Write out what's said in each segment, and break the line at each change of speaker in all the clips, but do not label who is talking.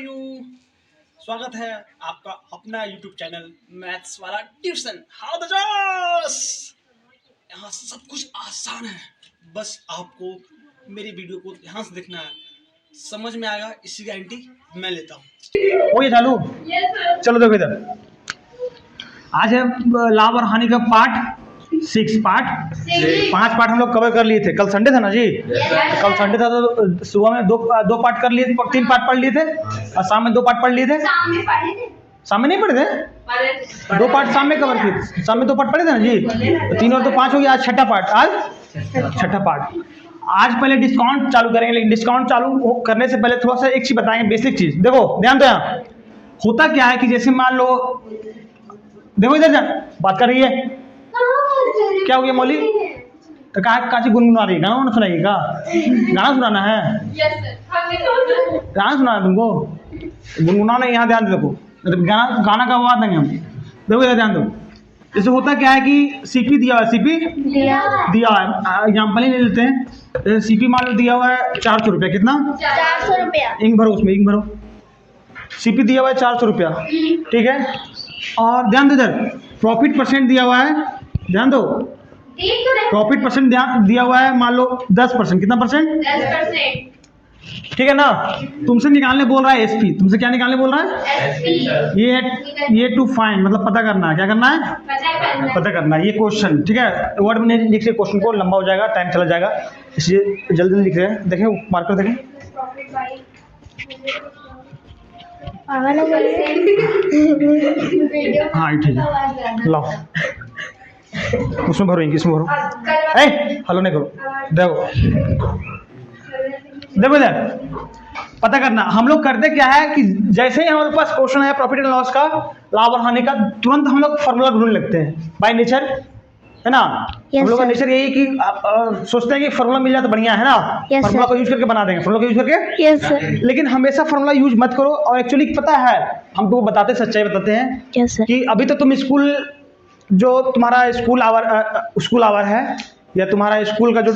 You. स्वागत है आपका अपना यूट्यूब चैनल मैथ्स वाला ट्यूशन। हाउ द जॉस। यहाँ सब कुछ आसान है, बस आपको मेरी वीडियो को ध्यान से देखना है, समझ में आएगा, इसकी गारंटी मैं लेता हूँ।
हो गया चालू। चलो देखो इधर, आज है लाभ और हानि का पार्ट 6 पार्ट 5 पार्ट हम लोग कवर कर लिए थे। कल संडे था ना जी। कल संडे था तो सुबह में दो पार्ट कर लिए थे, 3 पार्ट पढ़ लिए थे और शाम में 2 पार्ट पढ़ लिए थे। शाम में नहीं पढ़े थे, 2 पार्ट शाम में कवर किए। शाम में 2 पार्ट पढ़े थे ना जी, तो 3 और 2 5 हो गया। आज छठा पार्ट, आज छठा पार्ट। आज पहले डिस्काउंट चालू करेंगे, लेकिन डिस्काउंट चालू करने से पहले थोड़ा सा एक चीज बताएंगे, बेसिक चीज। देखो ध्यान दो, यहाँ होता क्या है कि जैसे मान लो, देखो इधर जा बात कर रही है, क्या हो गया मौली? तो काची गुनगुना रही है? गाना वाना सुनाइएगा? गाना सुनाना है? गाना सुनाना है तुमको? गुनगुनाना यहाँ ध्यान दे। देखो गाना का आवाज देंगे हम। देखो इधर ध्यान दो। जैसे होता क्या है कि सीपी दिया हुआ है, सीपी दिया हुआ है, एग्जाम्पल ही ले लेते हैं। सीपी मान लो दिया हुआ है 400 रुपया। कितना?
400 रुपया।
इंक भरो, उसमें इंक भरो। सीपी दिया हुआ है 400 रुपया, ठीक है। और ध्यान दो इधर, प्रॉफिट परसेंट दिया हुआ है, ध्यान दो। प्रॉफिट परसेंट दिया हुआ है मान लो 10%। कितना परसेंट?
10%।
ठीक है ना। तुमसे निकालने बोल रहा है एसपी। तुमसे क्या निकालने बोल रहा है? ये टू फाइंड, मतलब पता करना है। क्या करना है? पता करना है। ये क्वेश्चन, ठीक है। वर्ड में नहीं लिख रहे क्वेश्चन को, लंबा हो जाएगा, टाइम चला जाएगा, इसलिए जल्दी लिख रहे हैं। देखें मार्कर, देखें। हाँ ठीक है, लाओ उसमें भरो, इसमें भरो। हेलो नहीं करो। देखो देखो इधर, पता करना। हम लोग करते क्या है कि जैसे ही हमारे पास क्वेश्चन है प्रॉफिट एंड लॉस का, लाभ और हानि का, तुरंत हम लोग फॉर्मूला ढूंढने लगते हैं बाय नेचर, है ना। हम लोग का नेचर यही कि सोचते हैं कि फॉर्मूला मिल जाए तो बढ़िया है ना। फॉर्मूला को यूज करके बना देंगे, फॉर्मूला को यूज करके।
Yes sir.
लेकिन हमेशा फॉर्मूला यूज मत करो। और एक्चुअली पता है, हम तुमको बताते, सच्चाई बताते हैं कि अभी तो तुम स्कूल, जो तुम्हारा स्कूल आवर है, या तुम्हारा स्कूल का जो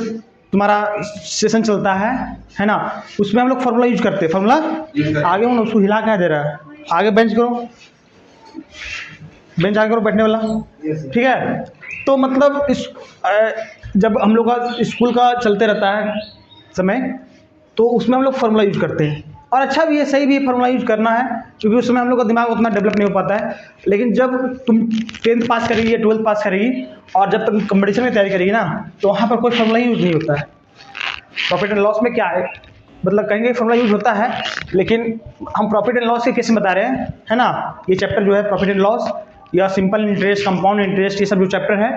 तुम्हारा सेशन चलता है ना, उसमें हम लोग फॉर्मूला यूज करते हैं। फॉर्मूला आगे हूँ, उसको हिला क्या दे रहा है? आगे बेंच करो, बेंच आगे करो, बैठने वाला, ठीक है। तो मतलब जब हम लोग का स्कूल का चलते रहता है समय, तो उसमें हम लोग फार्मूला यूज करते हैं। और अच्छा भी है, सही भी है, फार्मूला यूज करना है, क्योंकि उस समय हम लोग का दिमाग उतना डेवलप नहीं हो पाता है। लेकिन जब तुम 10th पास करेगी या 12th पास करेगी, और जब तुम कंपटीशन की तैयारी करेगी ना, तो वहाँ पर कोई फार्मूला यूज नहीं होता है। प्रॉफिट एंड लॉस में क्या है, मतलब कहेंगे फार्मूला यूज होता है, लेकिन हम प्रॉफिट एंड लॉस के केस में बता रहे हैं, है ना। ये चैप्टर जो है प्रॉफिट एंड लॉस, या सिंपल इंटरेस्ट, कंपाउंड इंटरेस्ट, ये सब जो चैप्टर है,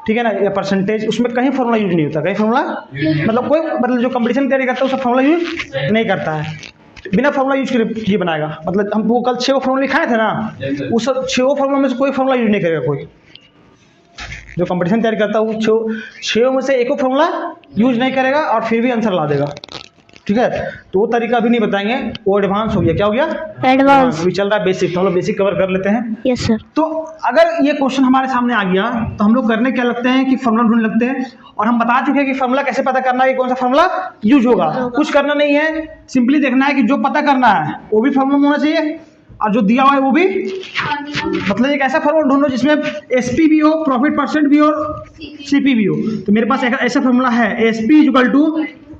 ठीक है ना, या परसेंटेज, उसमें कहीं फॉर्मूला यूज नहीं होता। कहीं फॉर्मूला मतलब कोई, मतलब जो कंपटीशन की तैयारी करता है उसका फॉर्मूला यूज नहीं करता है। बिना फॉर्मूला यूज किए बनाएगा। मतलब हम वो कल 6 फॉर्मूला लिखाए थे ना, उस 6 फॉर्मूला में से कोई फॉर्मूला यूज नहीं करेगा। कोई जो कंपटीशन तैयारी करता है वो 6 में से एक फॉर्मूला यूज नहीं करेगा, और फिर भी आंसर ला देगा, ठीक है। तो वो तरीका अभी नहीं बताएंगे, वो एडवांस हो गया। क्या हो गया? एडवांस। अभी चल रहा है बेसिक, तो हम लोग बेसिक कवर कर लेते हैं।
Yes sir.
तो अगर ये क्वेश्चन हमारे सामने आ गया, तो हम लोग करने क्या लगते हैं कि फॉर्मूला ढूंढ लगते हैं। और हम बता चुके हैं कि फॉर्मूला कैसे पता करना है, कि कौन सा फॉर्मूला यूज होगा। कुछ करना नहीं है, सिंपली देखना है कि जो पता करना है वो भी फॉर्मूला होना चाहिए, और जो दिया हुआ है वो भी। मतलब एक ऐसा फॉर्मूला ढूंढो जिसमें एसपी भी हो, प्रॉफिट परसेंट भी हो, और सीपी भी हो। तो मेरे पास एक ऐसा फॉर्मूला है, SP equal to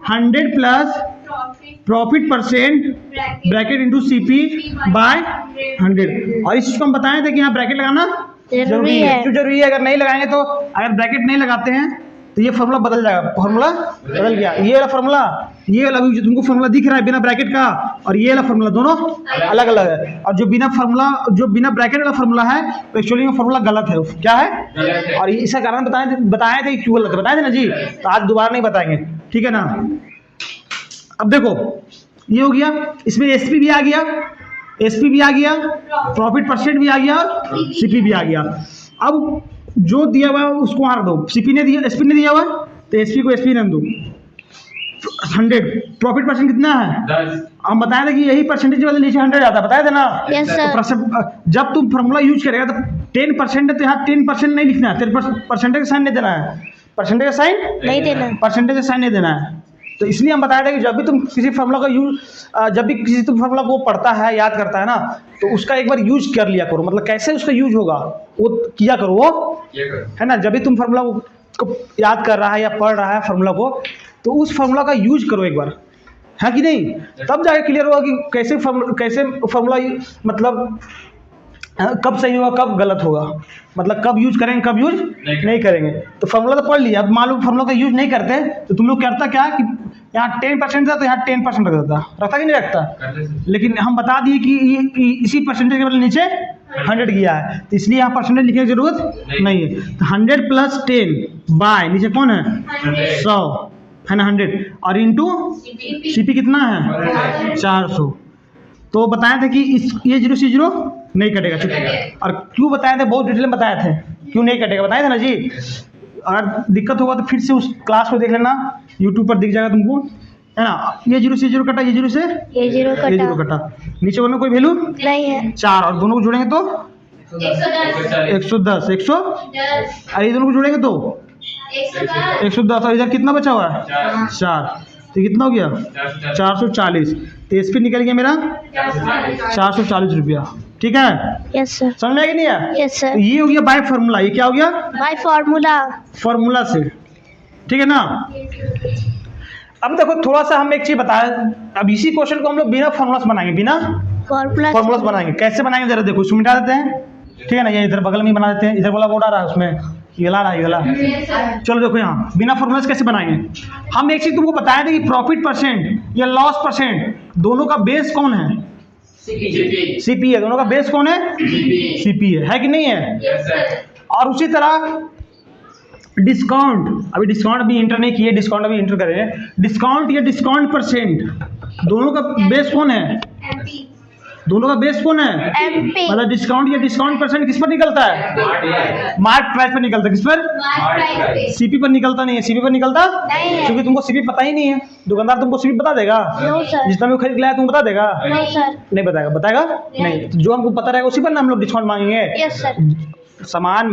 100 plus profit percent bracket into CP by 100। और इस चीज को हम बताए थे कि यहाँ ब्रैकेट लगाना जरूरी है। क्यों जरूरी है? अगर नहीं लगाएंगे तो, अगर ब्रैकेट नहीं लगाते हैं तो ये फॉर्मूला बदल जाएगा। फॉर्मूला बदल गया। ये वाला फॉर्मूला, ये वाला जो तुमको फॉर्मूला दिख रहा है बिना ब्रैकेट का, और ये वाला फॉर्मूला, दोनों अलग अलग है। और जो बिना ब्रैकेट वाला फॉर्मूला है, तो एक्चुअली वो फॉर्मूला गलत है। क्या है? और इसका कारण बताए थे क्यों गलत, बताए थे ना जी। तो आज दोबारा नहीं बताएंगे, ठीक है ना। अब देखो ये हो गया, इसमें एसपी भी आ गया, एसपी भी आ गया, प्रॉफिट परसेंट भी आ गया, और सीपी भी आ गया। अब जो दिया हुआ है उसको वहां रख दो। सीपी ने दिया, एसपी ने दिया हुआ, तो एसपी को एसपी ने दो। 100 प्रॉफिट परसेंट कितना है? 10। हम बताया था कि यही परसेंटेज वाले नीचे 100 आता है, बताया था ना।
Yes sir.
तो जब तुम फॉर्मूला यूज करेगा तो 10% है, तो यहाँ 10% नहीं लिखना है, 10% परसेंटेज का साइन नहीं देना है। परसेंटेज का साइन नहीं देना है, परसेंटेज का साइन नहीं देना है, तो इसलिए हम बताया था कि जब भी तुम किसी फार्मूला का जब भी किसी तुम फार्मूला को पढ़ता है, याद करता है ना, तो उसका एक बार यूज कर लिया करो। मतलब कैसे उसका यूज होगा वो किया करो, वो है ना। जब भी तुम फार्मूला को याद कर रहा है या पढ़ रहा है फार्मूला को, तो उस फार्मूला का यूज करो एक बार, है कि नहीं। तब जाके क्लियर होगा कि कैसे फार्मूला मतलब कब सही होगा कब गलत होगा, मतलब कब यूज करेंगे कब यूज नहीं करेंगे। तो फार्मूला तो पढ़ लिया, अब मालूम फार्मूला का यूज नहीं करते तो तुम लोग करता क्या कि यहाँ 10% था तो यहाँ 10% रख देता, रखता कि नहीं रखता। लेकिन हम बता दिए कि इसी परसेंटेज के मतलब नीचे 100 किया है, तो इसलिए यहाँ परसेंटेज लिखने की जरूरत नहीं है। तो 100 + 10 बाय नीचे कौन है 100 है ना 100, और इंटू सीपी कितना है 400। तो बताए थे कि ये 0 से 0 नहीं कटेगा, और क्यों बताए थे, बहुत डिटेल में बताए थे क्यों नहीं कटेगा, बताए थे ना जी। अगर दिक्कत होगा तो फिर से उस क्लास को देख लेना, यूट्यूब पर दिख जाएगा तुमको, है ना। ये 0 से 0 कटा, ये 0 से
ये 0
ये 0 कटा, नीचे में कोई वैल्यू
नहीं है।
4, और दोनों को जोड़ेंगे तो 110 100, और ये दोनों को जोड़ेंगे तो 110, और इधर कितना बचा हुआ है 4, तो कितना हो गया 440। तो इस पर निकल गया मेरा 440 रुपया, ठीक है।
Yes sir.
समझ में आया कि नहीं आया।
Yes sir.
तो ये हो गया बाय फार्मूला, ये क्या हो गया
बाय फार्मूला।
फार्मूला से, ठीक है ना। अब देखो थोड़ा सा हम एक चीज बताएं, अब इसी क्वेश्चन को हम लोग बिना फार्मूला से बनाएंगे, बिना फार्मूला से बनाएंगे। कैसे बनाएंगे जरा देखो, इसको मिटा देते हैं, ठीक है ना। ये इधर बगल में बना देते हैं, इधर वाला बोर्ड आ रहा है उसमें ये गला रहा है, ये गला। चलो देखो यहाँ बिना फार्मूला से कैसे बनाएंगे। हम एक चीज तुमको बताया था कि प्रॉफिट परसेंट या लॉस परसेंट दोनों का बेस कौन है सीपी है। दोनों का बेस कौन है सीपी है कि नहीं है। और उसी तरह डिस्काउंट, अभी डिस्काउंट भी इंटर नहीं किए, डिस्काउंट अभी इंटर करेंगे। डिस्काउंट या डिस्काउंट परसेंट दोनों का बेस कौन है, दोनों का बेस कौन है
एमपी।
मतलब डिस्काउंट या डिस्काउंट परसेंट किस पर निकलता है मार्क प्राइस पर निकलता है। किस पर सीपी पर निकलता नहीं है, सीपी पर निकलता
नहीं है।
क्योंकि तुमको सीपी पता ही नहीं है। दुकानदार तुमको सीपी बता देगा,
नो सर।
जितना भी खरीद लाया तुम बता देगा,
नो सर।
नहीं बताएगा, बताएगा नहीं। तो जो हमको पता रहेगा उसी पर ना हम लोग डिस्काउंट मांगेंगे।
Yes sir.
सामान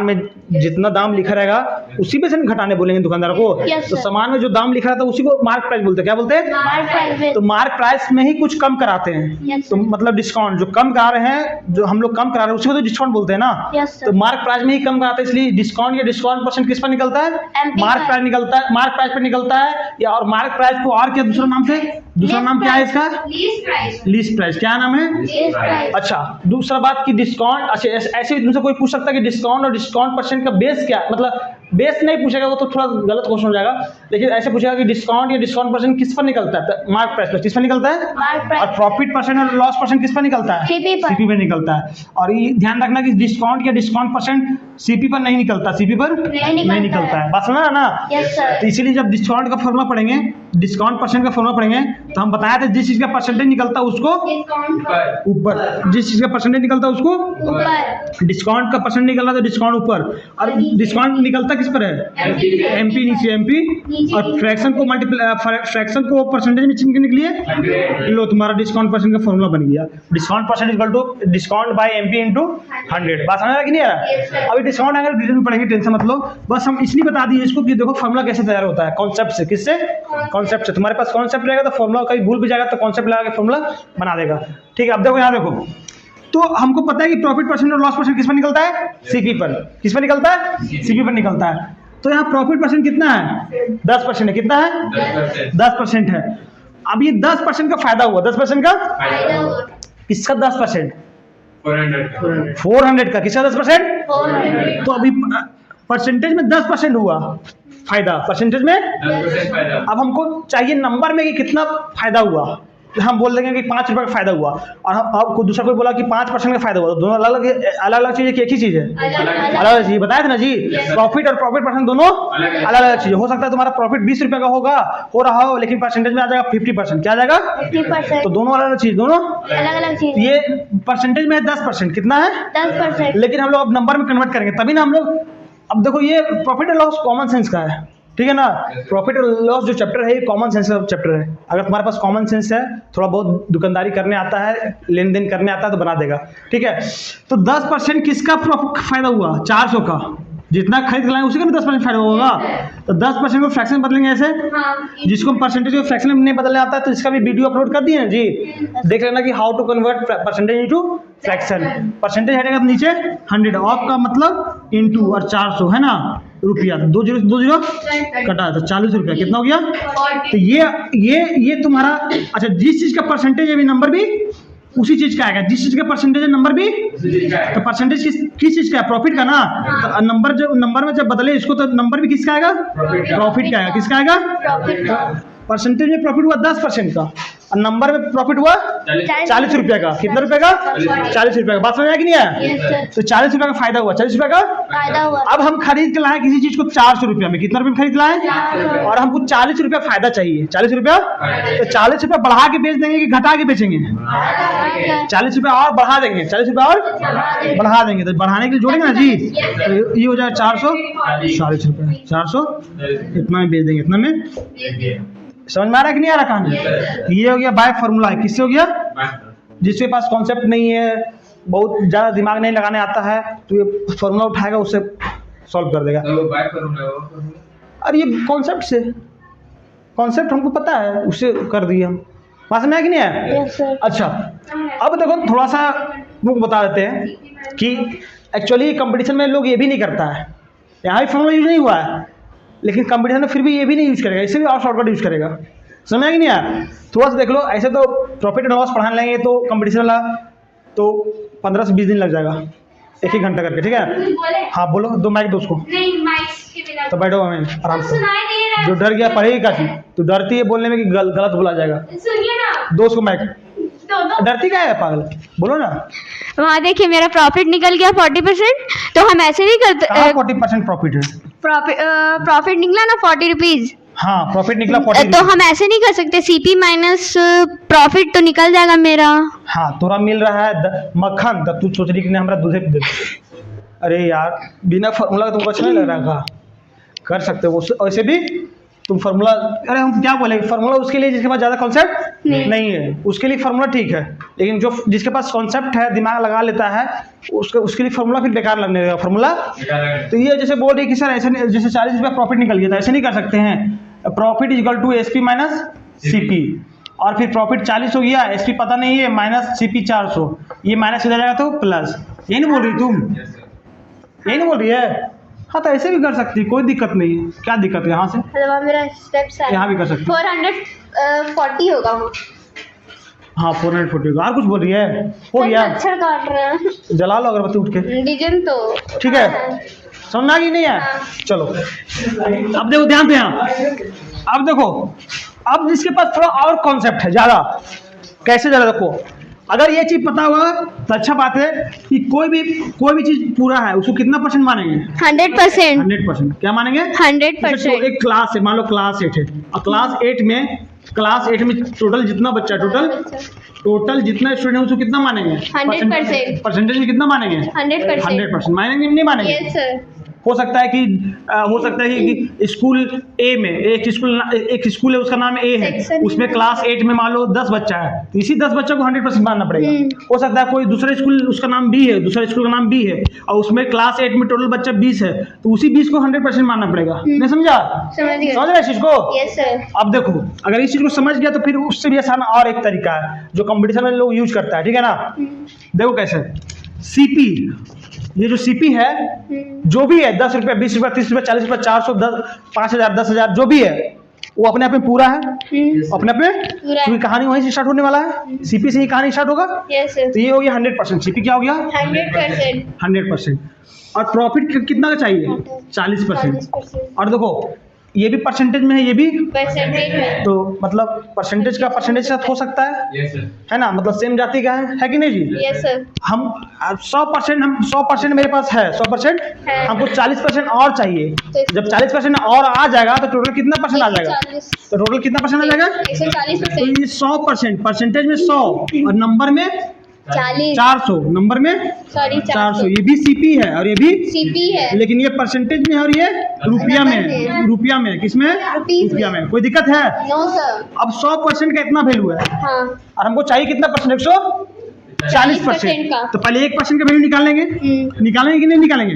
में जितना दाम लिखा रहेगा उसी पे से घटाने बोलेंगे दुकानदार को।
Yes,
तो
sir.
सामान में जो दाम लिखा रहता है उसी को मार्क प्राइस बोलते हैं। क्या बोलते हैं
मार्क प्राइस।
तो मार्क प्राइस में ही कुछ कम कराते हैं।
Yes,
तो
sir.
मतलब डिस्काउंट जो कम करा रहे हैं, जो हम लोग कम करा रहे हैं उसी को तो डिस्काउंट बोलते हैं ना।
Yes, sir.
तो मार्क प्राइस में ही कम कराते हैं, इसलिए डिस्काउंट या डिस्काउंट परसेंट किस पर निकलता है
MP
मार्क
पर।
प्राइस निकलता है, मार्क प्राइस पर निकलता है। या और मार्क प्राइस को और क्या दूसरा नाम से, दूसरा नाम क्या है इसका लीस्ट प्राइस। क्या नाम है अच्छा। दूसरा बात की डिस्काउंट, अच्छा ऐसे भी तुमसे कोई पूछ सकता है कि डिस्काउंट और डिस्काउंट परसेंट का बेस क्या, मतलब बेस नहीं पूछेगा वो तो थोड़ा गलत क्वेश्चन हो जाएगा, लेकिन ऐसे पूछेगा कि डिस्काउंट या डिस्काउंट परसेंट किस पर निकलता है, तो मार्क प्राइस पर। किस पर निकलता है
मार्क प्राइस।
और प्रॉफिट परसेंट और लॉस परसेंट किस पर निकलता है
सीपी पर।
सीपी पर निकलता है। और ये ध्यान रखना कि डिस्काउंट या डिस्काउंट परसेंट सीपी पर नहीं निकलता, सीपी पर नहीं निकलता है। बात समझ ना।
Yes sir.
तो इसीलिए जब डिस्काउंट का फॉर्मूला पढ़ेंगे, डिस्काउंट परसेंट का फॉर्मूला पढ़ेंगे, तो हम बताया था जिस चीज का परसेंटेज निकलता है उसको ऊपर, जिस चीज का परसेंट निकलता है उसको
ऊपर।
डिस्काउंट का परसेंट निकलना तो डिस्काउंट ऊपर, और डिस्काउंट निकलता किस पर है एमपी नीचे, एमपी। और फ्रैक्शन को फ्रैक्शन को परसेंटेज में चेंज करने के लिए लो तुम्हारा डिस्काउंट परसेंट का फॉर्मूला बन गया। Discount percent equal to discount by MP into 100। बात समझ रहा कि नहीं आ रहा। अभी डिस्काउंट अगर डिटेल में पढ़ेंगे, टेंशन मत लो, बस हम इसलिए बता दिए इसको कि देखो फॉर्मूला कैसे तैयार होता है, कॉन्सेप्ट से। किससे कॉन्सेप्ट से। तुम्हारे पास कॉन्सेप्ट रहेगा तो फॉर्मूला कहीं भूल भी जाएगा तो कॉन्सेप्ट लगा के फॉर्मूला बना देगा। ठीक है। अब देखो यहाँ देखो, तो हमको पता है कि प्रॉफिट परसेंट और लॉस परसेंट किस पर निकलता है सीपी पर। किस पर निकलता है सीपी पर निकलता है। तो यहाँ प्रॉफिट परसेंट कितना है 10% है। कितना है 10% है। अब ये 10% का फायदा हुआ, 10% का किसका 10% 400 का। किसका 10%। तो अभी परसेंटेज में 10% हुआ फायदा, परसेंटेज में। अब हमको चाहिए नंबर में कि कितना फायदा हुआ। हम बोल देंगे कि 5 रुपये का फायदा हुआ, और हम आपको दूसरा कोई बोला कि 5% का फायदा हुआ, तो दोनों अलग अलग चीज़ है कि एक ही चीज़ है अलग अलग चीज़। बताया था ना जी, प्रॉफिट और प्रॉफिट परसेंट दोनों अलग अलग चीज़। हो सकता है तुम्हारा प्रॉफिट 20 रुपये का हो रहा हो, लेकिन परसेंटेज में आ जाएगा 50%। क्या आ जाएगा
50%।
तो दोनों अलग अलग चीज़, दोनों
अलग अलग चीज।
ये परसेंटेज में है 10%। कितना है
10%।
लेकिन हम लोग अब नंबर में कन्वर्ट करेंगे तभी ना हम लोग। अब देखो ये प्रॉफिट और लॉस कॉमन सेंस का है, ठीक है ना। प्रॉफिट और लॉस जो चैप्टर है ये कॉमन सेंस का चैप्टर है। अगर तुम्हारे पास कॉमन सेंस है, थोड़ा बहुत दुकानदारी करने आता है, लेन देन करने आता है तो बना देगा, ठीक है। तो 10% किसका फायदा हुआ 400 का, जितना खरीद के लाएंगे उसी का भी 10% फायदा होगा। तो 10% को फ्रैक्शन में बदलेंगे ऐसे, जिसको हम परसेंटेज को फ्रैक्शन में नहीं बदलने आता है तो इसका भी वीडियो अपलोड कर दिए हैं जी। देख लेना कि how to convert percentage into fraction. Percentage हटेगा तो नीचे 100 ऑफ का मतलब इनटू और 400 है ना रुपया, 2 जीरो कटा तो 40 रुपया कितना हो गया। तो ये तुम्हारा अच्छा, जिस चीज़ का परसेंटेज है भी नंबर भी उसी चीज का आएगा, जिस चीज का परसेंटेज नंबर भी। तो परसेंटेज किस चीज का है, प्रॉफिट का ना। तो नंबर में जब बदले इसको तो नंबर भी किसका आएगा, प्रॉफिट का आएगा। किसका आएगा, परसेंटेज में प्रॉफिट हुआ 10% का और नंबर में प्रॉफिट हुआ 40 रुपये का। कितना रुपए का, 40 रुपये का। बात समझ आया कि नहीं आया। तो 40 रुपये का फायदा हुआ, 40 रुपये का
फायदा हुआ।
अब हम खरीद के लाए किसी चीज को 400 रुपया में, कितना रुपये में खरीद लाए और हमको 40 रुपया फायदा चाहिए, 40 रुपया। तो 40 रुपया बढ़ा के बेच देंगे कि घटा के बेचेंगे, 40 रुपया और बढ़ा देंगे, 40 रुपया और बढ़ा देंगे। तो बढ़ाने के लिए जोड़ेंगे ना जी। तो ये हो जाएगा 400, 40 रुपया 400 इतना में बेच देंगे, इतना में। समझ में आ रहा है कि नहीं आ रहा कहानी। ये हो गया बाय फॉर्मूला। किससे हो गया, जिसके पास कॉन्सेप्ट नहीं है, बहुत ज़्यादा दिमाग नहीं लगाने आता है तो ये फॉर्मूला उठाएगा उससे सॉल्व कर देगा। अरे ये कॉन्सेप्ट से, कॉन्सेप्ट हमको पता है उससे कर दिए हम। बात समझ में आया कि नहीं आया।
Yes sir.
अच्छा अब देखो थोड़ा सा तुमको बता देते हैं कि एक्चुअली कंपटीशन में लोग ये भी नहीं करता है, यहाँ भी फॉर्मूला यूज नहीं हुआ है लेकिन कंपटीशन में फिर भी ये भी नहीं यूज करेगा, इससे भी और शॉर्टकट यूज करेगा। समझ में कि नहीं आया। थोड़ा सा देख लो, ऐसे तो प्रॉफिट एंड लॉस पढ़ाने लेंगे तो कंपटीशन वाला तो 15 से 20 दिन लग जाएगा, 1-1 घंटा करके। ठीक है, हाँ बोलो, 2 माइक दो उसको। तो बैठो हमें आराम से। जो डर गया पढ़ेगी क्या चीज, तो डरती है बोलने में कि गलत बोला जाएगा। दो उसको माइक, डरती क्या है पागल, बोलो ना।
वहाँ देखिए मेरा प्रॉफिट निकल गया 40%। तो हम ऐसे नहीं करते।
40% प्रॉफिट है,
प्रॉफिट निकला ना 40 रुपीज।
हाँ प्रॉफिट निकला 40।
तो हम ऐसे नहीं कर सकते, सीपी माइनस प्रॉफिट तो निकल जाएगा मेरा।
हाँ तोरा मिल रहा है मक्खन, तब तू सोच रही कि नहीं हमारा दूधे दे। अरे यार बिना फार्मूला का तुमको अच्छा नहीं लग रहा था, कर सकते हो वैसे भी तुम फार्मूला। अरे हम क्या बोले, फार्मूला उसके लिए जिसके पास ज़्यादा कॉन्सेप्ट नहीं है उसके लिए फार्मूला ठीक है, लेकिन जो जिसके पास कॉन्सेप्ट है, दिमाग लगा लेता है, उसके लिए फार्मूला फिर बेकार लगने लगेगा फार्मूला। तो ये जैसे बोल रही कि सर ऐसे जैसे 40 रुपया प्रॉफिट निकल गया था, ऐसे नहीं कर सकते हैं। Profit equal to SP minus CP, और फिर प्रॉफिट 40 हो गया, SP पता नहीं है, माइनस CP 400, ये माइनस हो जाएगा तो प्लस। यही नहीं बोल रही तुम, यही नहीं बोल रही है। हाँ तो ऐसे भी कर सकती, कोई दिक्कत नहीं है। क्या दिक्कत है, यहाँ से
मेरा स्टेप्स है,
यहाँ भी कर सकती।
440 होगा वो।
हाँ 440 होगा। और कुछ बोल रही है, हो गया।
अक्षर काट रहे हैं,
जला लो अगरबत्ती उठ के।
डिजाइन तो
ठीक है, समझना कि नहीं है। चलो अब देखो ध्यान से, यहाँ अब देखो, अब जिसके पास थोड़ा और कॉन्सेप्ट है ज़्यादा, कैसे ज़्यादा देखो, अगर ये चीज़ पता हुआ तो अच्छा बात है कि कोई भी चीज़ पूरा है उसको कितना % मानेंगे,
100%।
100%। क्या मानेंगे,
100%।
एक क्लास है, मान लो क्लास 8 है, और क्लास 8 में टोटल जितना बच्चा टोटल जितना स्टूडेंट है उसको कितना मानेंगे,
100%।
परसेंटेज में कितना मानेंगे,
100%।
मानेंगे नहीं मानेंगे।
Yes sir.
हो सकता है कि स्कूल ए में एक स्कूल है उसका नाम ए है, उसमें क्लास 8 में मान लो 10 बच्चा है, तो इसी 10 बच्चों को 100% मानना पड़ेगा। हो सकता है कोई दूसरा स्कूल उसका नाम बी है, दूसरा स्कूल का नाम बी है, और उसमें क्लास 8 में टोटल बच्चा 20 है, तो उसी 20 को 100% मानना पड़ेगा। नहीं समझा, समझ रहे इस चीज को।
Yes sir.
अब देखो अगर इस चीज को समझ गया तो फिर उससे भी आसान और एक तरीका है जो कंपटीशन में लोग यूज करता है। ठीक है ना, देखो कैसे। CP, ये जो CP है जो भी है, 10 रुपया, 20 रुपया, 30 रुपया, 40 रुपया, 400, 5,000, 10,000 जो भी है वो अपने आप में पूरा है, अपने आप में, क्योंकि कहानी वहीं से स्टार्ट होने वाला है, CP से ही कहानी स्टार्ट होगा।
Yes sir.
तो ये हो गया 100%। CP क्या हो गया,
100%।
100%। और प्रॉफिट कितना का चाहिए, 40%। और देखो ये भी परसेंटेज में है, ये भी
परसेंटेज में,
तो मतलब परसेंटेज का परसेंटेज के साथ हो सकता है। है ना, मतलब सेम जाति का है कि नहीं जी।
Yes sir.
हम 100% मेरे पास है, 100%
है।
हमको 40% और चाहिए। जब 40% और आ जाएगा तो टोटल कितना परसेंट आ जाएगा, तो टोटल कितना परसेंट आ जाएगा,
140%।
तो ये 100%, परसेंटेज में 100 और नंबर में 400, नंबर में 400। ये भी CP है और ये भी
CP है,
लेकिन ये परसेंटेज में है और ये रुपया में, रुपया में, किसमें, रुपया में। कोई दिक्कत है,
नो सर।
अब 100% का इतना वैल्यू है,
हाँ।
और हमको चाहिए कितना परसेंट, 40%।
का।
तो पहले 1% का वैल्यू निकालेंगे, निकालेंगे कि नहीं निकालेंगे?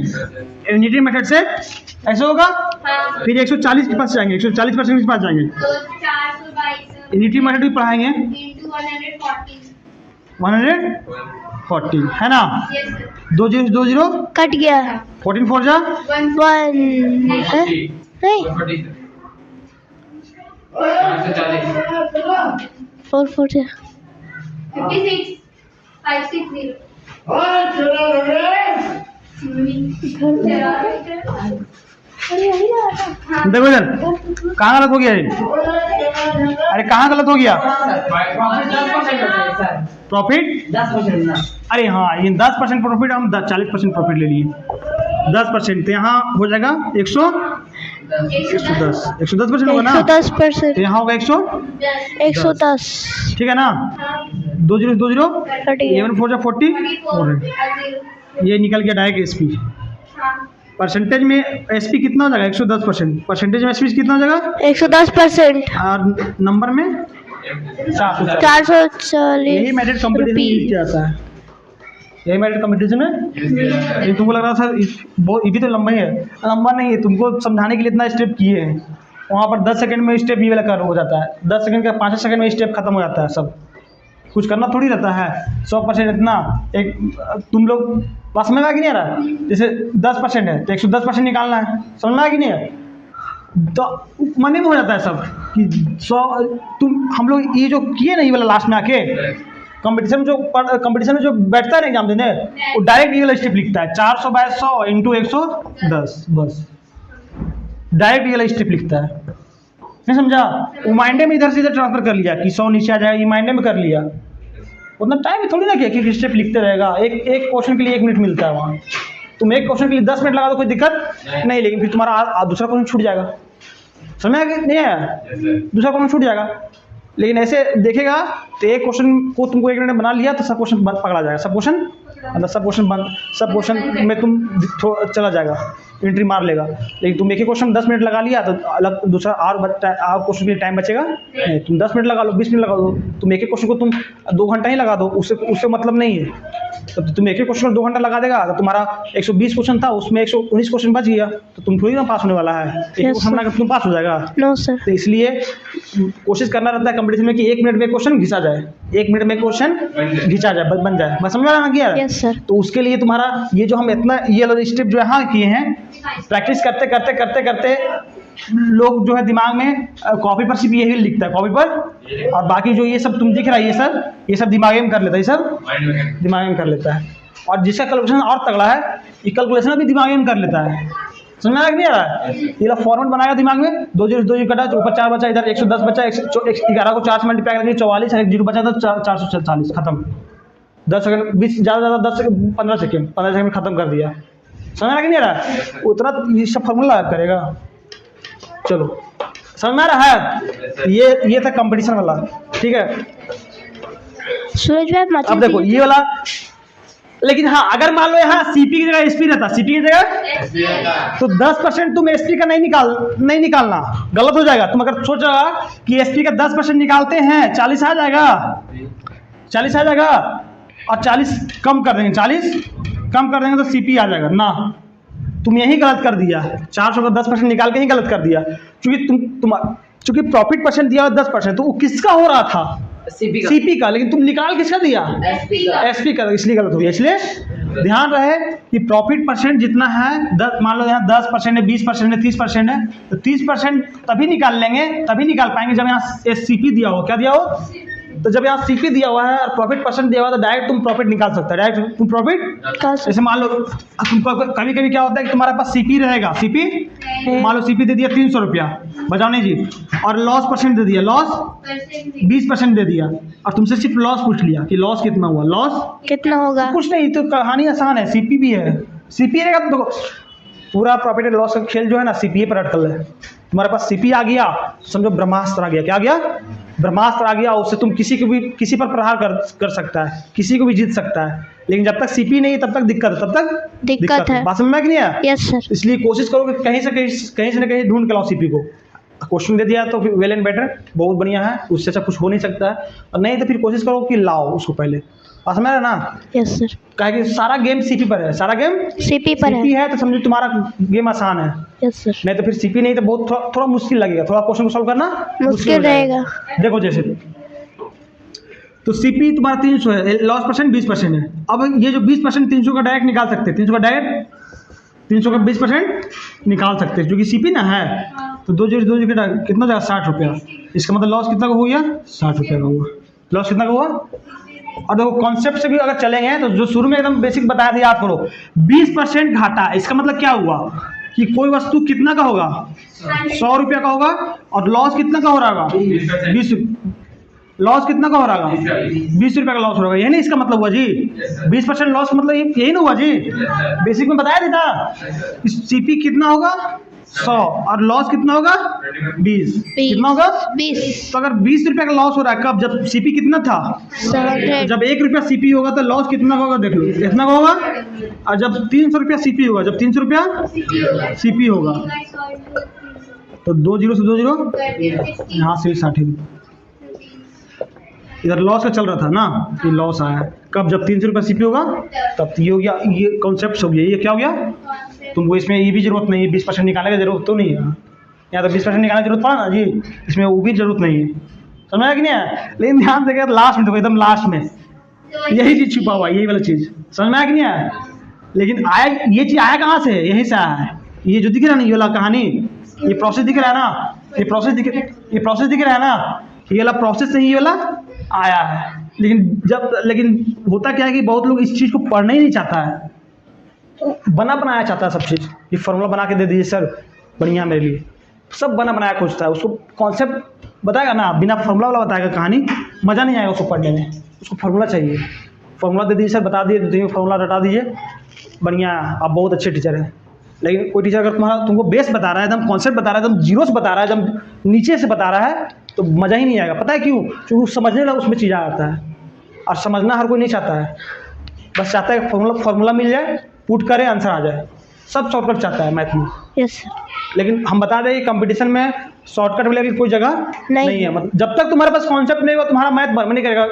यूनिटी मेथड से ऐसे होगा।
हाँ।
फिर 140 के पास जाएंगे, 140% के पास जाएंगे।
तो 422
यूनिटी मेथड भी पढ़ाएंगे,
into 140।
140 है ना।
Yes, sir.
2 0 2 0
कट गया
14 4 जा
1 नहीं 4 4 56 560।
देखो इधर कहाँ गलत हो गया ये? अरे कहाँ गलत हो गया? प्रॉफिट
10%।
अरे हाँ, ये 10% प्रॉफिट, हम 40% प्रॉफिट ले लिए। 10% तो यहाँ हो जाएगा 110% होगा ना।
110%।
तो यहाँ होगा
110।
ठीक है ना। 2 0 2 0 11 4 40 ये निकल गया डायरेक्ट एसपी। परसेंटेज में एसपी कितना हो जाएगा? 110%। परसेंटेज में एसपी कितना हो जाएगा?
110%।
और नंबर में 440।
440
यही मेरिट कंपटीशन में यूज किया जाता है। यही मेरिट कंपटीशन में। तुमको लग रहा था बहुत ये भी तो लंबा ही है, लंबा नहीं है। तुमको समझाने के लिए इतना स्टेप किए हैं, वहाँ पर 10 सेकंड में स्टेप ये वाला कर हो जाता है। 10 सेकंड का 5 सेकंड में स्टेप खत्म हो जाता है। सब कुछ करना थोड़ी रहता है। 100% इतना एक तुम लोग पास में आ कि नहीं आ रहा? जैसे 10% है तो 110% निकालना है, समझ में आ कि नहीं है? तो मन में हो जाता है सब कि 100 तुम हम लोग ये जो किए ना ये वाला लास्ट में आके कंपटीशन में जो बैठता है ना एग्जाम देने, वो डायरेक्ट ये वाला स्टेप लिखता है 400/100 इंटू 110। बस डायरेक्ट ये वाला स्टेप लिखता है। नहीं समझा? वो माइंडे में इधर से इधर ट्रांसफर कर लिया कि 100 नीचे आ जाएगा, ये माइंडे में कर लिया। उतना टाइम थोड़ी ना किया कि स्टेप लिखते रहेगा। एक क्वेश्चन के लिए 1 मिनट मिलता है वहाँ। तुम एक क्वेश्चन के लिए 10 मिनट लगा दो कोई दिक्कत नहीं, लेकिन फिर तुम्हारा दूसरा क्वेश्चन छूट जाएगा। समझ में नहीं आया? दूसरा क्वेश्चन छूट जाएगा। लेकिन ऐसे देखेगा तो एक क्वेश्चन को तुमको 1 मिनट में बना लिया तो सब क्वेश्चन पकड़ा जाएगा। सब क्वेश्चन मतलब सब क्वेश्चन में तुम चला जाएगा, एंट्री मार लेगा। लेकिन तुम एक ही क्वेश्चन 10 मिनट लगा लिया तो अलग दूसरा और क्वेश्चन के लिए टाइम बचेगा नहीं। तुम 10 मिनट लगा लो, 20 मिनट लगा दो। तुम एक ही क्वेश्चन को तुम 2 घंटा ही लगा दो, उससे मतलब नहीं है। तो तुम एक ही क्वेश्चन को 2 घंटा लगा देगा तो तुम्हारा 120 क्वेश्चन था, उसमें 119 क्वेश्चन बच गया तो तुम थोड़ी ना पास होने वाला है। एक क्वेश्चन बना के तुम पास हो जाएगा?
No sir.
तो इसलिए कोशिश करना रहता है कंपटीशन में कि 1 मिनट में क्वेश्चन घिसा जाए, 1 मिनट में क्वेश्चन घिंचा जाए, बन जाए। बस समझ में आ गया?
Yes sir.
तो उसके लिए तुम्हारा ये जो हम इतना ये वाला स्टेप जो यहाँ किए हैं, प्रैक्टिस करते करते करते करते लोग जो है दिमाग में कॉपी पर सिर्फ यही लिखता है, कॉपी पर। और बाकी जो ये सब तुम दिख रहा है ये सब दिमाग में कर लेता है, ये सब दिमाग में कर लेता है। और जिसका कैलकुलेशन और तगड़ा है, ये कैलकुलेशन भी दिमाग में कर लेता है। समझ में आ नहीं आ रहा है? ये लोग फॉर्मेट बनाएगा दिमाग में, 2 0 कटा तो ऊपर 4 बचा, इधर 110 बचा, 11 को 4 से मल्टीप्लाई करके 44, 1 0 बचा तो 440 खत्म। 10 सेकंड 20 ज़्यादा 10 सेकंड 15 सेकंड में ख़त्म कर दिया। समझ में आ नहीं आ रहा है? उतना ये सब फॉर्मूला करेगा। चलो समझ में आ रहा है? ये था कंपटीशन वाला। ठीक है,
सूरज भाई
अब देखो ये वाला। लेकिन हाँ, अगर मान लो यहाँ सीपी की जगह एसपी रहता, सीपी की जगह तो 10% तुम एसपी का नहीं निकालना, गलत हो जाएगा। तुम अगर सोच रहा कि एसपी का 10% निकालते हैं 40 आ जाएगा, 40 आ जाएगा और 40 कम कर देंगे, 40 कम कर देंगे तो सीपी आ जाएगा ना। तुम यही गलत कर दिया, 400 का 10% निकाल के ही गलत कर दिया। चूंकि प्रॉफिट परसेंट दिया 10%, तो वो किसका हो रहा था? सीपी का। लेकिन तुम निकाल किसका दिया? एसपी का, इसलिए गलत हो गया। इसलिए ध्यान रहे कि प्रॉफिट परसेंट जितना है, मान लो यहाँ 10% है, 20% है, 30% है, तो 30% तभी निकाल लेंगे, तभी निकाल पाएंगे जब यहाँ सीपी दिया हो। क्या दिया हो? तो जब यहाँ सीपी दिया हुआ है और प्रॉफिट परसेंट दिया हुआ है तो डायरेक्ट तुम प्रॉफिट निकाल सकते हो। डायरेक्ट तुम प्रॉफिट, जैसे मान लो कभी कभी क्या होता है कि तुम्हारे पास सीपी रहेगा, सीपी मान लो सीपी दे दिया 300 रुपया बजाने जी, और लॉस परसेंट दे दिया, लॉस 20% दे दिया, और तुमसे सिर्फ लॉस पूछ लिया कि लॉस कितना हुआ, लॉस
कितना होगा।
कुछ नहीं, तो कहानी आसान है। सीपी भी है, सीपी रहेगा तो पूरा प्रॉफिट एंड लॉस का खेल जो है ना सीपीए पर अटकल है। तुम्हारे पास सीपी आ गया, समझो ब्रह्मास्त्र आ गया। क्या आ गया? ब्रह्मास्त्र आ गया। उससे तुम किसी पर प्रहार कर सकता है, किसी को भी जीत सकता है। लेकिन जब तक सीपी नहीं तब तक दिक्कत है, तब तक दिक्कत है। बात समझ में कि नहीं है?
Yes sir.
इसलिए कोशिश करो कि कहीं से न कहीं ढूंढ के लाओ सीपी को। क्वेश्चन दे दिया तो फिर वेल एंड बेटर, बहुत बढ़िया है, उससे अच्छा कुछ हो नहीं सकता है। और नहीं तो फिर कोशिश करो कि लाओ उसको पहले। समझ में आ रहा है ना?
Yes sir.
कहे कि सारा गेम सीपी पर है, सारा गेम
सीपी पर
सीपी
है।
है तो समझो तुम्हारा गेम आसान है।
Yes sir.
नहीं तो फिर सीपी नहीं तो बहुत थोड़ा मुश्किल लगेगा, थोड़ा क्वेश्चन को सॉल्व करना
मुश्किल
हो जाएगा।
रहेगा।
देखो जैसे तो सीपी तुम्हारा 300 है, लॉस परसेंट 20% है। अब ये जो 20% 300 का डायरेक्ट निकाल सकते हैं, 300 का डायरेक्ट 300 का 20% निकाल सकते हैं, क्योंकि सीपी ना है तो 2 जीरो 2 जीरो कितना जाएगा 60 रुपया। इसका मतलब लॉस कितना का हो गया 60 रुपया का हुआ, लॉस कितना का हुआ। और देखो कॉन्सेप्ट से भी अगर चलेंगे तो जो शुरू में एकदम बेसिक बताया था याद करो, 20% घाटा, इसका मतलब क्या हुआ कि कोई वस्तु कितना का होगा 100 रुपया का होगा और लॉस कितना का हो रहा होगा 20, लॉस कितना का हो रहा होगा 20 रुपये का लॉस हो रहा है, यही नहीं इसका मतलब हुआ जी। 20% लॉस का मतलब यही ना हुआ जी, बेसिक में बताया था। सीपी कितना होगा 100 और लॉस कितना होगा 20, कितना होगा
20।
तो अगर 20 रुपये का लॉस हो रहा है कब, जब सीपी कितना था, तो जब 1 रुपया सीपी होगा तो लॉस कितना होगा देख लो, कितना का होगा। और जब 300 रुपया सीपी होगा, जब 300 रुपया सीपी होगा तो 2 जीरो से 2 जीरो यहाँ से 60, इधर लॉस का चल रहा था ना, ये लॉस आया कब, जब 300 रुपया सीपी होगा तब ये हो गया, ये कॉन्सेप्ट हो गया। ये क्या हो गया, तुमको इसमें ये भी जरूरत नहीं है 20% निकालने की जरूरत तो नहीं है, यहाँ तो 20% निकालने की जरूरत पड़ा ना जी, इसमें वो भी जरूरत नहीं है, समझ आया कि नहीं है। लेकिन ध्यान देगा लास्ट में देखो, एकदम लास्ट में यही चीज़ छुपा हुआ है, यही वाला चीज़, समझ में आया कि नहीं आया। लेकिन आया, ये चीज़ आया कहाँ से, यहीं से आया है। ये जो दिख रहा है ना ये वाला कहानी, ये प्रोसेस दिख रहा है ना, ये प्रोसेस दिख रहा है ना, ये वाला प्रोसेस से ये वाला आया है। लेकिन होता क्या है कि बहुत लोग इस चीज़ को पढ़ना ही नहीं चाहता है, बना बनाया चाहता है सब चीज़, ये फार्मूला बना के दे दीजिए सर बढ़िया मेरे लिए, सब बना बनाया खोजता है। उसको कॉन्सेप्ट बताएगा ना, बिना फार्मूला वाला बताएगा कहानी, मज़ा नहीं आएगा उसको पढ़ने में, उसको फार्मूला चाहिए। फार्मूला दे दीजिए सर, बता दिए फार्मूला रटा दीजिए, बढ़िया, आप बहुत अच्छे टीचर हैं। लेकिन कोई टीचर अगर तुमको बेस बता रहा है, एकदम कॉन्सेप्ट बता रहा है, एकदम जीरो से बता रहा है, एकदम नीचे से बता रहा है, तो मज़ा ही नहीं आएगा। पता है क्यों? क्योंकि समझने लगा उसमें चीज़ आ जाता है, और समझना हर कोई नहीं चाहता है, बस चाहता है फार्मूला मिल जाए, पुट करे आंसर आ जाए, सब शॉर्टकट चाहता है मैथ में।
Yes sir.
लेकिन हम बता दें कि कंपटीशन में शॉर्टकट मिलने की कोई जगह नहीं है। मतलब जब तक तुम्हारे पास कॉन्सेप्ट नहीं होगा तुम्हारा मैथ बन नहीं करेगा,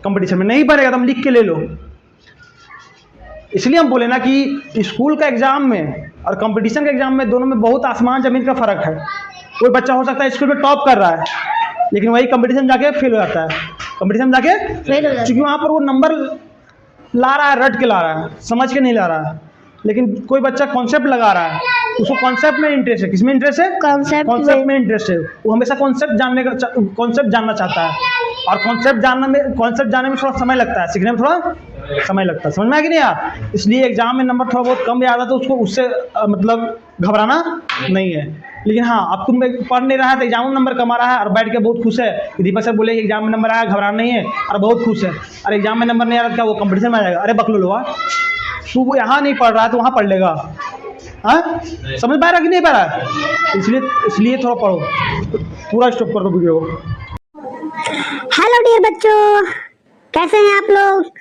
कंपटीशन में नहीं बनेगा, तुम लिख के ले लो। इसलिए हम बोले ना कि स्कूल का एग्जाम में और कंपटीशन के एग्जाम में दोनों में बहुत आसमान ज़मीन का फ़र्क है। कोई बच्चा हो सकता है स्कूल में टॉप कर रहा है, लेकिन वही कंपटीशन जाके फेल हो जाता है, कंपटीशन जाके फेल हो जाता है, क्योंकि वहाँ पर वो नंबर ला रहा है, रट के ला रहा है, समझ के नहीं ला रहा है। लेकिन कोई बच्चा कॉन्सेप्ट लगा रहा है, उसको कॉन्सेप्ट में इंटरेस्ट है, किसमें इंटरेस्ट है, कॉन्सेप्ट में इंटरेस्ट है, वो हमेशा कॉन्सेप्ट जानना चाहता है। और कॉन्सेप्ट जानने में थोड़ा समय लगता है, सीखने में थोड़ा समय लगता है, समझ में आया कि नहीं यार। इसलिए एग्जाम में नंबर थोड़ा बहुत कम भी आता है तो उसको उससे मतलब घबराना नहीं है। लेकिन हाँ, अब तुम पढ़ नहीं रहा है तो एग्जाम में नंबर कमा रहा है और बैठ के बहुत खुश है कि दीपक सर बोले एग्जाम में नंबर आया, घबराना नहीं है, और बहुत खुश है। और एग्जाम में नंबर नहीं आ रहा क्या वो कंपटीशन में आ जाएगा, अरे बकलो लोहा, तू वो यहाँ नहीं पढ़ रहा है तो वहाँ पढ़ लेगा। हाँ, समझ पा रहा कि नहीं पा रहा, इसलिए थोड़ा पढ़ो, पूरा स्टॉप कर दो वीडियो को।
हेलो डियर बच्चों, कैसे हैं आप लोग।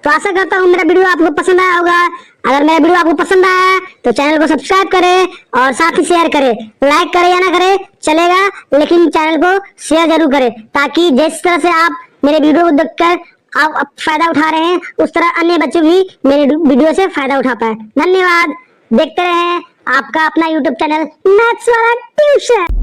तो आशा करता हूँ मेरा वीडियो आपको पसंद आया होगा। अगर मेरा वीडियो आपको पसंद आया तो चैनल को सब्सक्राइब करें और साथ ही शेयर करें। लाइक करें या ना करें चलेगा, लेकिन चैनल को शेयर जरूर करें, ताकि जिस तरह से आप मेरे वीडियो को देखकर आप फायदा उठा रहे हैं उस तरह अन्य बच्चे भी मेरे वीडियो से फायदा उठा पाए। धन्यवाद। देखते रहें आपका अपना यूट्यूब चैनल मैथ्स वाला ट्यूशन।